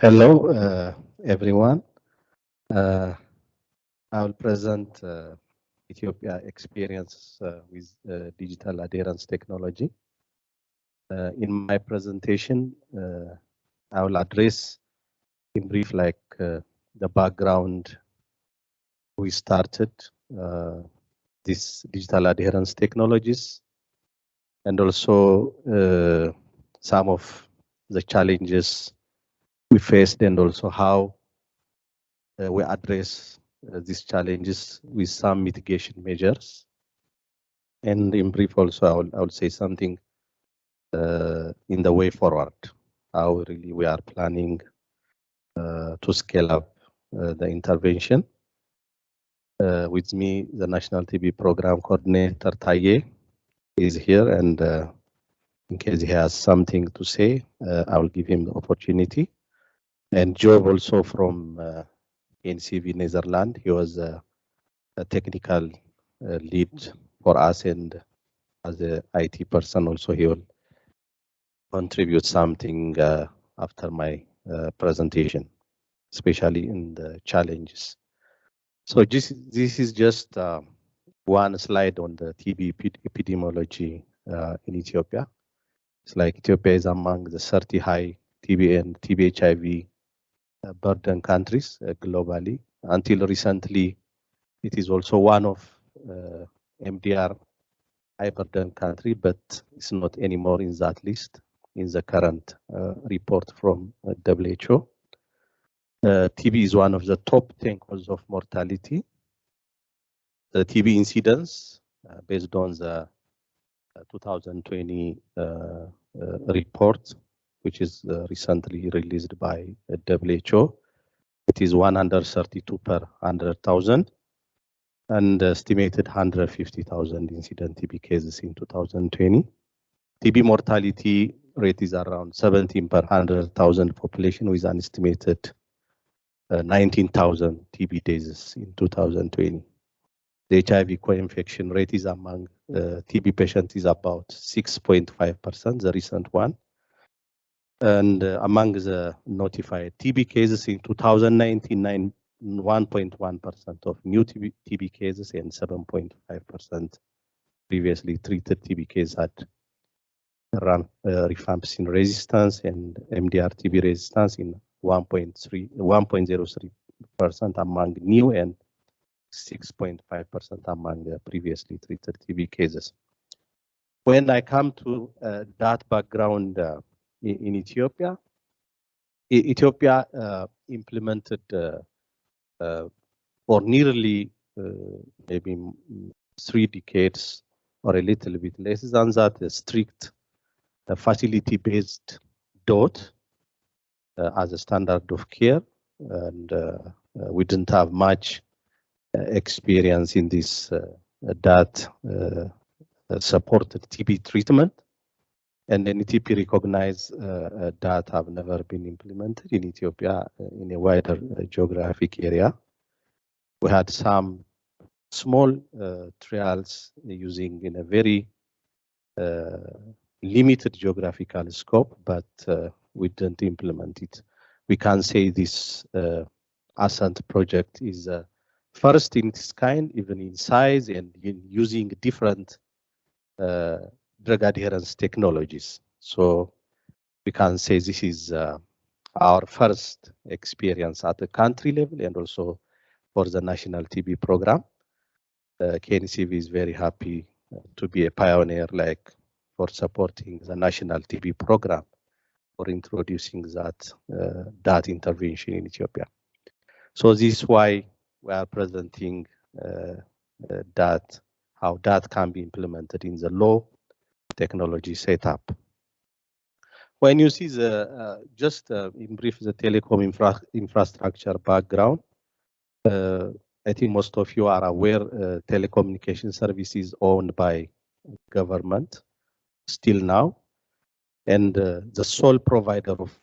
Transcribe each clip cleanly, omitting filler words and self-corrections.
Hello, everyone. Uh, I will present Ethiopia experience with digital adherence technology. In my presentation, I will address in brief the background we started this digital adherence technologies, and also some of the challenges we faced, and also how we address these challenges with some mitigation measures. And in brief, also, I will say something in the way forward, how really we are planning to scale up the intervention. With me, the National TB Program Coordinator, Taye, is here, and in case he has something to say, I will give him the opportunity. And Job also from NCV Netherlands, he was a technical lead for us, and as a IT person also he will contribute something after my presentation, especially in the challenges. So this is just one slide on the TB epidemiology in Ethiopia. It's like Ethiopia is among the 30 high TB and TB HIV burden countries globally. Until recently, it is also one of MDR high burden country, but it's not anymore in that list in the current report from WHO. TB is one of the top 10 causes of mortality. The TB incidence, based on the 2020 report, which is recently released by WHO, it is 132 per 100,000. And estimated 150,000 incident TB cases in 2020. TB mortality rate is around 17 per 100,000 population, with an estimated 19,000 TB deaths in 2020. The HIV co-infection rate is among TB patients is about 6.5%, the recent one. And among the notified TB cases in 2019, 1.1% of new TB cases and 7.5% previously treated TB cases had rifampicin resistance and MDR TB resistance in 1.03% among new and 6.5% among the previously treated TB cases. When I come to that background in Ethiopia, Ethiopia implemented for nearly maybe 3 decades or a little bit less than that, a strict facility-based DOT as a standard of care, and we didn't have much experience in this DAT supported TB treatment, and NTP recognized DAT have never been implemented in Ethiopia in a wider geographic area. We had some small trials using in a very limited geographical scope, but we didn't implement it. We can say this ASCENT project is first in its kind, even in size and in using different drug adherence technologies. So we can say this is our first experience at the country level and also for the national TB program. KNCV is very happy to be a pioneer, like for supporting the national TB program for introducing that intervention in Ethiopia. So this is why we are presenting how that can be implemented in the low technology setup. When you see the just in brief the telecom infrastructure background, I think most of you are aware telecommunication services owned by government still now, and the sole provider of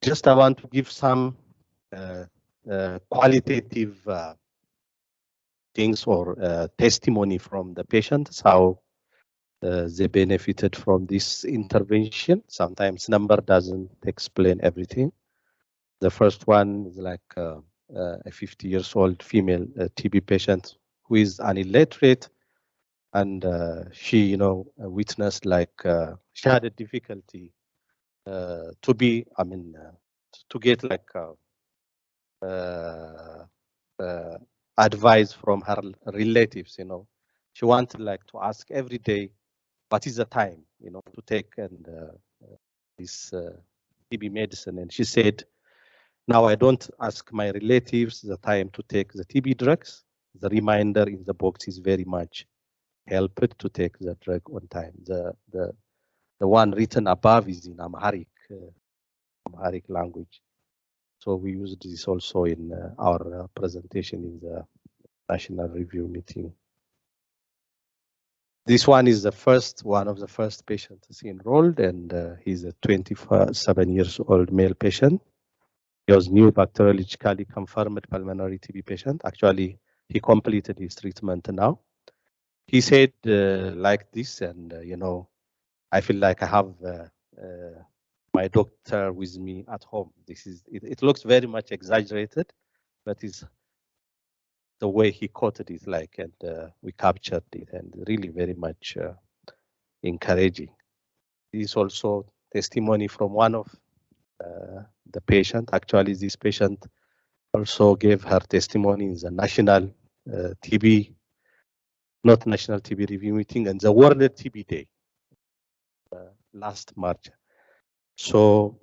Just I want to give some qualitative things or testimony from the patients, how they benefited from this intervention. Sometimes number doesn't explain everything. The first one is like a 50 years old female TB patient who is an illiterate, and she, witnessed like she had a difficulty to be, to get like advice from her relatives. She wanted like to ask every day, what is the time, to take and this TB medicine, and she said, now I don't ask my relatives the time to take the TB drugs. The reminder in the box is very much helped to take the drug on time. The one written above is in Amharic language. So we used this also in our presentation in the national review meeting. This one is one of the first patients enrolled, and he's a 27 years old male patient. He was new bacteriologically confirmed pulmonary TB patient. Actually, he completed his treatment now. He said like this, and I feel like I have my doctor with me at home. It looks very much exaggerated, but it's the way he quoted it, like, and we captured it, and really very much encouraging. This is also testimony from one of the patient. Actually, this patient also gave her testimony in the national TB, not national TB review meeting, and the World TB Day last March. So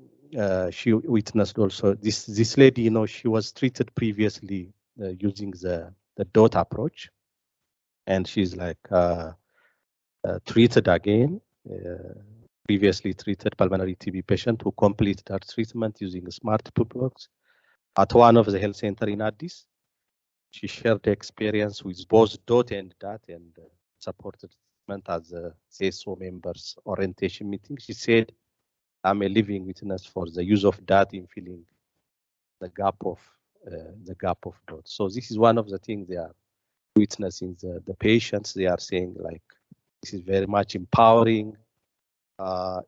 she witnessed also this lady. She was treated previously using the DOT approach, and she's like treated again. Previously treated pulmonary TB patient who completed her treatment using a smart toolbox at one of the health center in Addis. She shared the experience with both DOT and DAT, and supported treatment as a CSO members orientation meeting. She said, I'm a living witness for the use of DAT in filling the gap of DOT. So this is one of the things they are witnessing. The patients, they are saying like, this is very much empowering.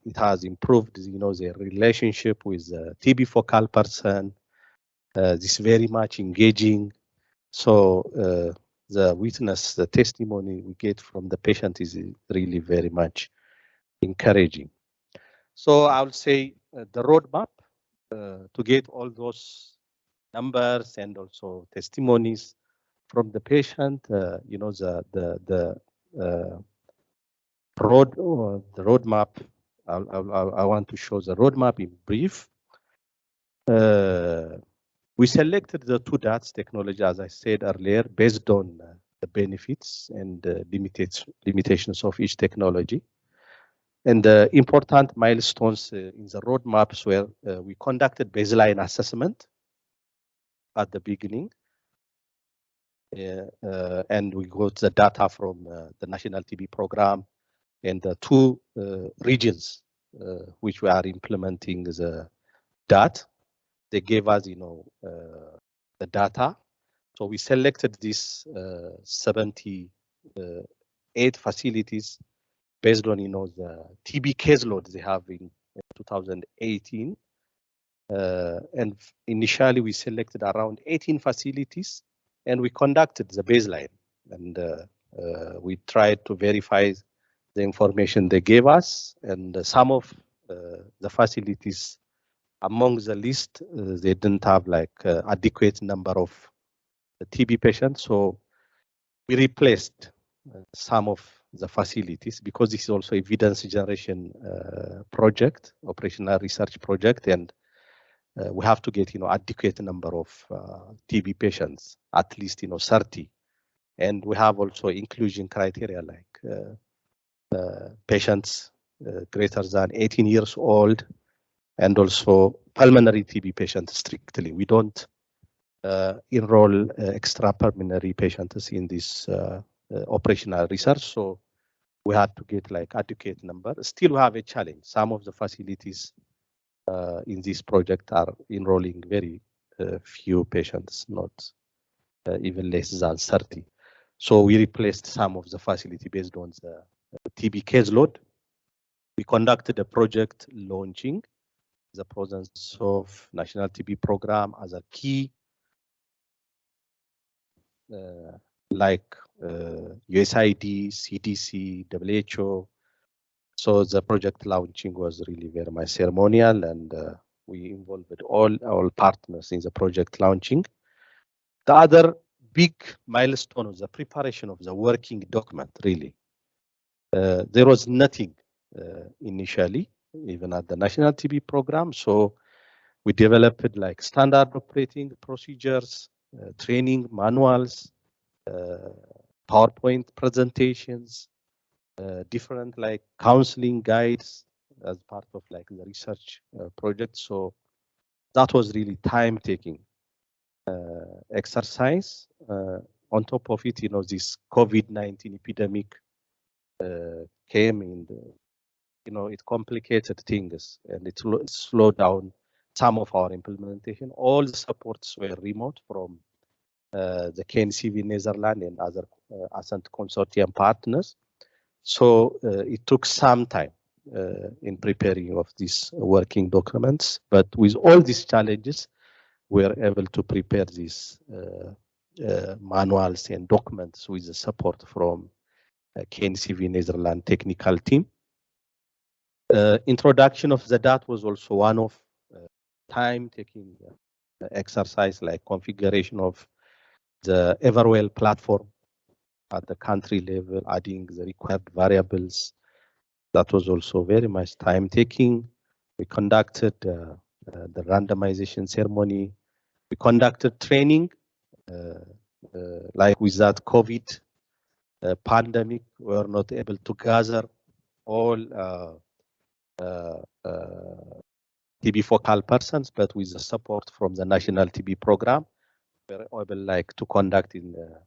It has improved, their relationship with the TB focal person. This very much engaging. So the testimony we get from the patient is really very much encouraging. So I would say the roadmap to get all those numbers and also testimonies from the patient, the roadmap. I want to show the roadmap in brief. We selected the two DATS technology, as I said earlier, based on the benefits and limitations of each technology. And the important milestones in the roadmaps were we conducted baseline assessment at the beginning. And we got the data from the National TB Program and the two regions which we are implementing the DAT. They gave us, the data. So we selected these 78 facilities based on, the TB caseload they have in 2018. And initially we selected around 18 facilities, and we conducted the baseline, and we tried to verify the information they gave us. And some of the facilities among the list, they didn't have like adequate number of TB patients. So we replaced some of the facilities, because this is also evidence generation project, operational research project, and we have to get, adequate number of TB patients, at least, 30. And we have also inclusion criteria like patients greater than 18 years old, and also pulmonary TB patients strictly. We don't enroll extrapulmonary patients in this operational research. So we had to get like adequate number. Still we have a challenge. Some of the facilities in this project are enrolling very few patients, not even less than 30. So we replaced some of the facility based on the TB case load. We conducted a project launching the presence of National TB Program as a key, like USAID, CDC, WHO. So the project launching was really very much ceremonial, and we involved all partners in the project launching. The other big milestone was the preparation of the working document, really. There was nothing initially, even at the National TB Program. So we developed like standard operating procedures, training manuals, PowerPoint presentations, different like counseling guides as part of like the research project. So that was really time-taking exercise. On top of it, this COVID-19 epidemic came in. It complicated things, and it slowed down some of our implementation. All the supports were remote from the KNCV Netherlands and other ASCENT consortium partners. So it took some time in preparing of these working documents, but with all these challenges, we were able to prepare these manuals and documents with the support from KNCV Netherlands technical team. Introduction of the DAT was also one of time-taking exercise, like configuration of the Everwell platform at the country level, adding the required variables. That was also very much time-taking. We conducted the randomization ceremony. We conducted training, like with that COVID pandemic, we were not able to gather all TB focal persons, but with the support from the National TB Program, we were able like to conduct in a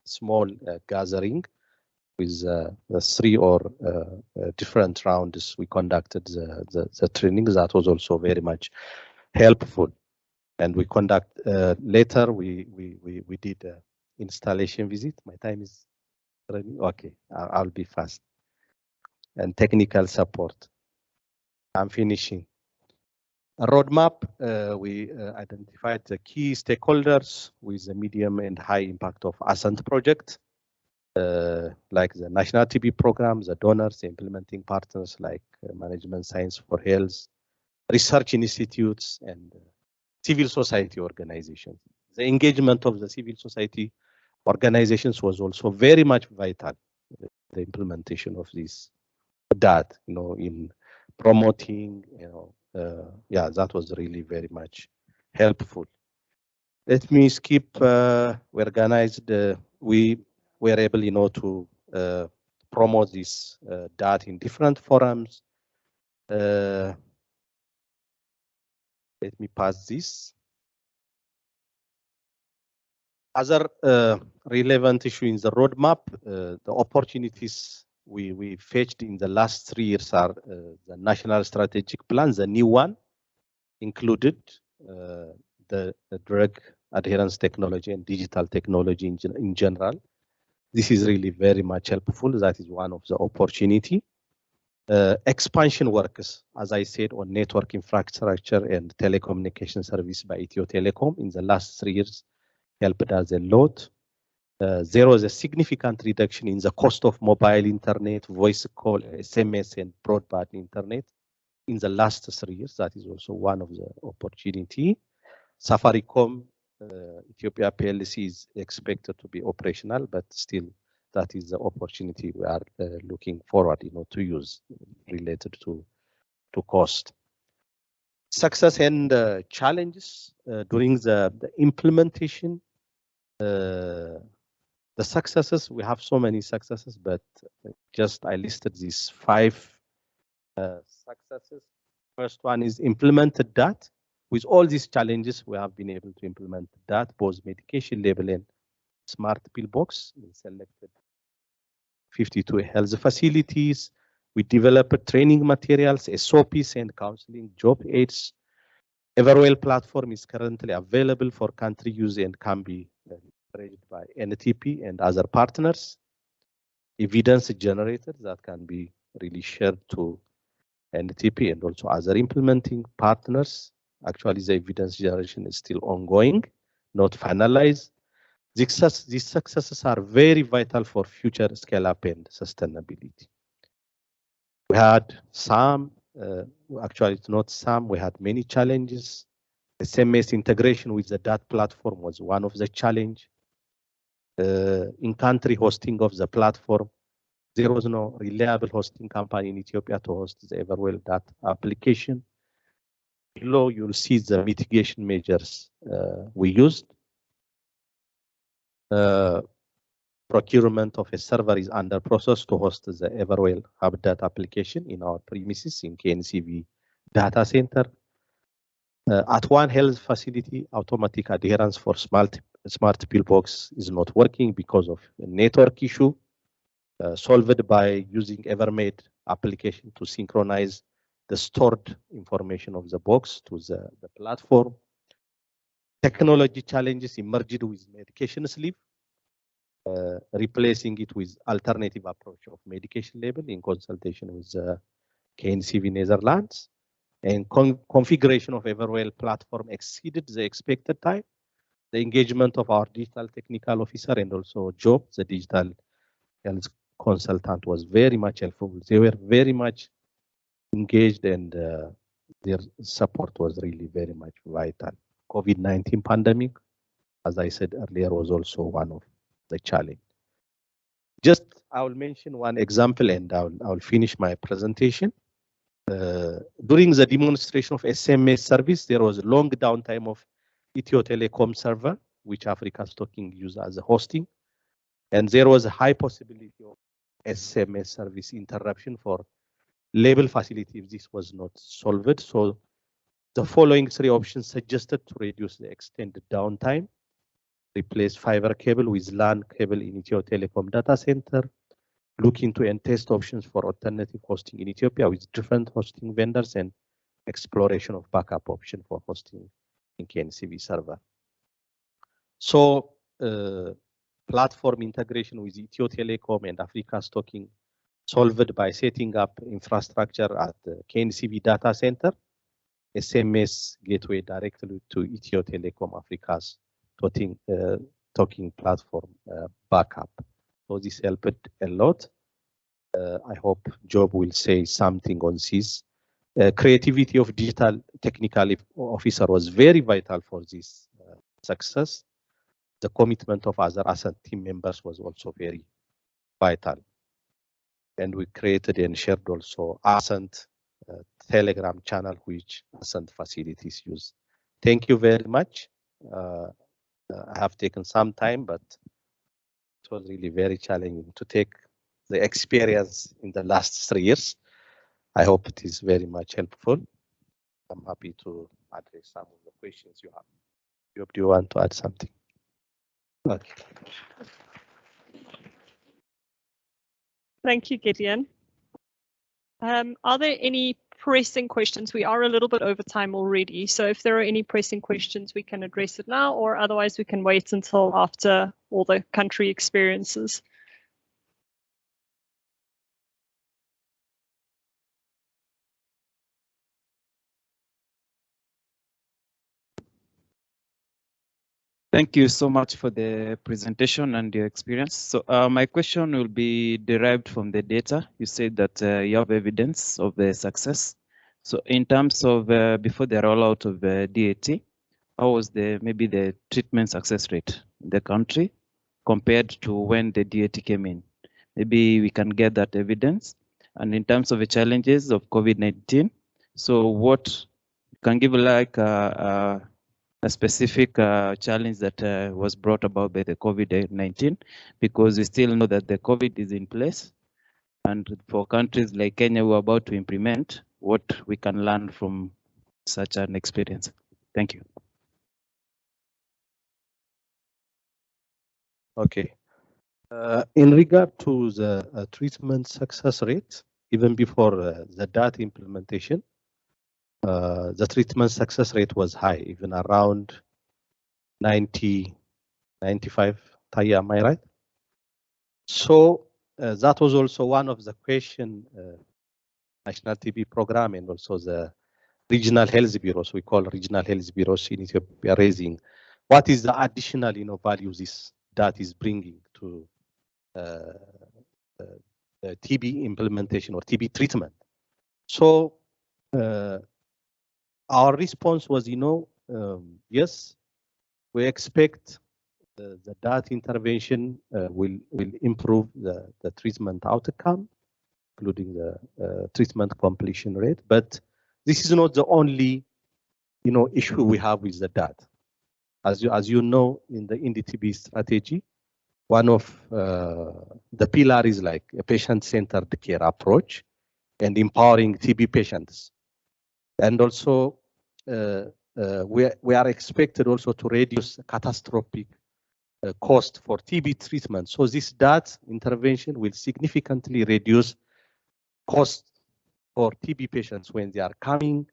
small gathering with the 3 or different rounds. We conducted the training. That was also very much helpful. And we conduct later. We did an installation visit. My time is running. Okay, I'll be fast. And technical support. I'm finishing. A roadmap. We identified the key stakeholders with the medium and high impact of ASCENT project. Like the National TB Program, the donors, the implementing partners like Management Science for Health, research institutes, and civil society organizations. The engagement of the civil society organizations was also very much vital. The implementation of this DAT, in promoting, yeah, that was really very much helpful. Let me skip. We organized. We were able, to promote this DAT in different forums. Let me pass this. Other relevant issue in the roadmap, the opportunities we fetched in the last 3 years are the national strategic plan, the new one, included the drug adherence technology and digital technology in general. This is really very much helpful. That is one of the opportunity. Expansion works, as I said, on network infrastructure and telecommunication service by Ethio Telecom in the last 3 years helped us a lot. There was a significant reduction in the cost of mobile internet, voice call, SMS, and broadband internet in the last 3 years. That is also one of the opportunity. Safaricom Ethiopia PLC is expected to be operational, but still that is the opportunity we are looking forward, to use related to cost. Success and challenges during the implementation. The successes, we have so many successes, but just I listed these 5 successes. First one is implemented that. With all these challenges, we have been able to implement that, both medication label and smart pillbox in selected 52 health facilities. We developed training materials, SOPs, and counseling job aids. Everwell platform is currently available for country use and can be leveraged by NTP and other partners. Evidence generated that can be really shared to NTP and also other implementing partners. Actually, the evidence generation is still ongoing, not finalized. These successes are very vital for future scale-up and sustainability. We had some, actually it's not some, we had many challenges. SMS integration with the DAT platform was one of the challenges. In-country hosting of the platform, there was no reliable hosting company in Ethiopia to host the Everwell DAT application. Below, you'll see the mitigation measures we used. Procurement of a server is under process to host the Everwell Hub Data application in our premises in KNCV data center. At one health facility, automatic adherence for smart pillbox is not working because of a network issue, solved by using Evermade application to synchronize the stored information of the box to the platform. Technology challenges emerged with medication sleeve, replacing it with alternative approach of medication label in consultation with KNCV Netherlands. And configuration of Everwell platform exceeded the expected time. The engagement of our digital technical officer and also Job, the digital health consultant, was very much helpful. They were very much engaged and their support was really very much vital. COVID-19 pandemic, as I said earlier, was also one of the challenge. Just I will mention one example and I'll finish my presentation. During the demonstration of SMS service, there was a long downtime of Ethio Telecom server, which Africa's Talking used as a hosting. And there was a high possibility of SMS service interruption for label facility if this was not solved. So the following three options suggested to reduce the extended downtime: replace fiber cable with LAN cable in Ethio Telecom data center, look into and test options for alternative hosting in Ethiopia with different hosting vendors, and exploration of backup option for hosting in KNCV server. So platform integration with Ethio Telecom and Africa's Talking solved by setting up infrastructure at the KNCV data center, SMS gateway directly to Ethio Telecom Africa's Talking platform backup. So this helped a lot. I hope Job will say something on this. Creativity of digital technical officer was very vital for this success. The commitment of other ASCENT team members was also very vital. And we created and shared also ASCENT Telegram channel, which ASCENT facilities use. Thank you very much. I have taken some time, but it was really very challenging to take the experience in the last 3 years. I hope it is very much helpful. I'm happy to address some of the questions you have. Do you want to add something? Okay. Thank you, Gideon. Are there any pressing questions? We are a little bit over time already, so if there are any pressing questions, we can address it now, or otherwise we can wait until after all the country experiences. Thank you so much for the presentation and your experience. So my question will be derived from the data. You said that you have evidence of the success. So in terms of before the rollout of DAT, how was maybe the treatment success rate in the country compared to when the DAT came in? Maybe we can get that evidence. And in terms of the challenges of COVID-19, so what can give like a specific challenge that was brought about by the COVID-19, because we still know that the COVID is in place. And for countries like Kenya who are about to implement, what we can learn from such an experience. Thank you. Okay. In regard to the treatment success rate, even before the data implementation, the treatment success rate was high, even around 90, 95. Taya, am I right? So that was also one of the question National TB program and also the regional health bureaus, we call regional health bureaus in Ethiopia, raising what is the additional value this data is bringing to TB implementation or TB treatment. So our response was, yes, we expect the data intervention will improve the treatment outcome, including the treatment completion rate. But this is not the only issue we have with the data. As you know, in the NDTB strategy, one of the pillars is like a patient-centered care approach and empowering TB patients. And also, we are expected also to reduce catastrophic cost for TB treatment. So this data intervention will significantly reduce cost for TB patients when they are coming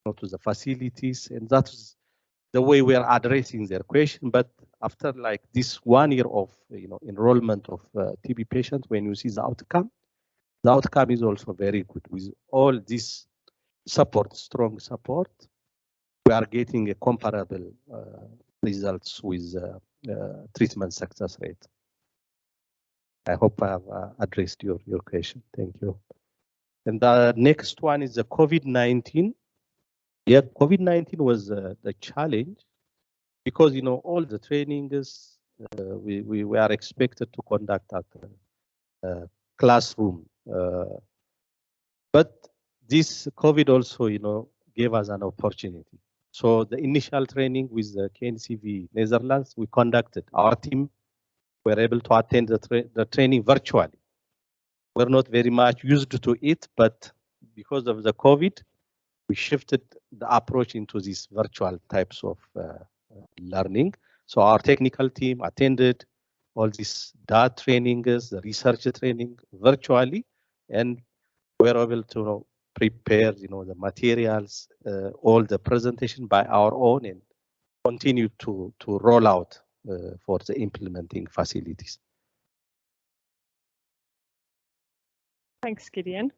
to the facilities, and that's the way we are addressing their question. But after like this 1 year of enrollment of TB patients, when you see the outcome is also very good. With all this support, strong support, we are getting a comparable results with treatment success rate. I hope I have addressed your question. Thank you. And the next one is the COVID-19. Yeah, COVID-19 was the challenge because all the trainings we are expected to conduct at the classroom, but this COVID also gave us an opportunity. So the initial training with the KNCV Netherlands, we conducted. Our team were able to attend the training virtually. We're not very much used to it, but because of the COVID, we shifted the approach into these virtual types of learning. So our technical team attended all these data trainings, the research training virtually, and we're able to prepare, the materials, all the presentation by our own, and continue to roll out for the implementing facilities. Thanks, Gideon.